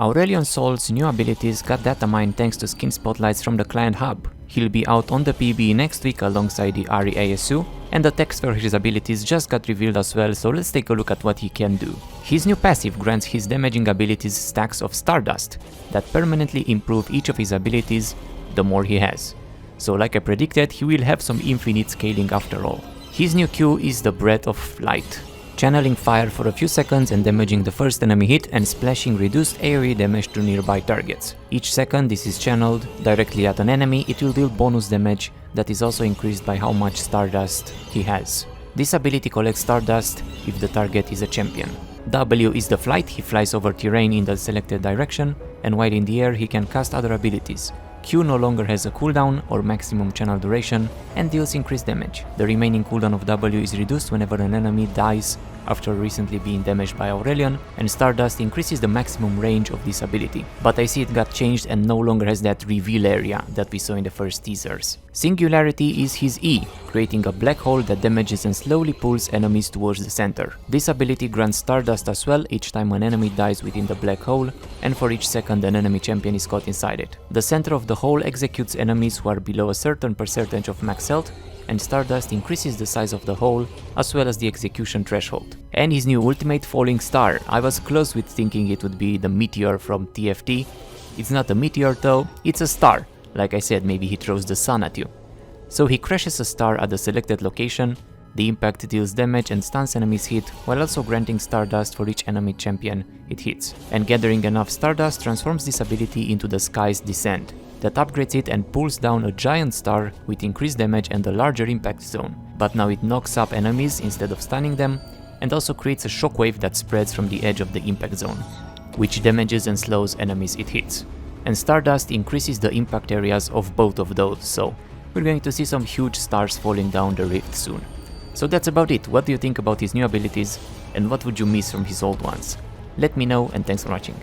Aurelion Sol's new abilities got data mined thanks to skin spotlights from the client hub. He'll be out on the PB next week alongside the REASU, and the text for his abilities just got revealed as well, so let's take a look at what he can do. His new passive grants his damaging abilities stacks of Stardust that permanently improve each of his abilities the more he has. So like I predicted, he will have some infinite scaling after all. His new Q is the Breath of Light, channeling fire for a few seconds and damaging the first enemy hit and splashing reduced AoE damage to nearby targets. Each second this is channeled directly at an enemy, it will deal bonus damage that is also increased by how much Stardust he has. This ability collects Stardust if the target is a champion. W is the Flight, he flies over terrain in the selected direction, and while in the air he can cast other abilities. Q no longer has a cooldown or maximum channel duration and deals increased damage. The remaining cooldown of W is reduced whenever an enemy dies after recently being damaged by Aurelion, and Stardust increases the maximum range of this ability. But I see it got changed and no longer has that reveal area that we saw in the first teasers. Singularity is his E, creating a black hole that damages and slowly pulls enemies towards the center. This ability grants Stardust as well each time an enemy dies within the black hole, and for each second an enemy champion is caught inside it. The center of the hole executes enemies who are below a certain percentage of max health, and Stardust increases the size of the hole as well as the execution threshold. And his new ultimate, Falling Star. I was close with thinking it would be the meteor from TFT. It's not a meteor though, it's a star. Like I said, maybe he throws the sun at you. So he crashes a star at the selected location, the impact deals damage and stuns enemies hit, while also granting Stardust for each enemy champion it hits. And gathering enough Stardust transforms this ability into the Sky's Descent, that upgrades it and pulls down a giant star with increased damage and a larger impact zone. But now it knocks up enemies instead of stunning them, and also creates a shockwave that spreads from the edge of the impact zone, which damages and slows enemies it hits. And Stardust increases the impact areas of both of those, so we're going to see some huge stars falling down the rift soon. So that's about it. What do you think about his new abilities, and what would you miss from his old ones? Let me know, and thanks for watching.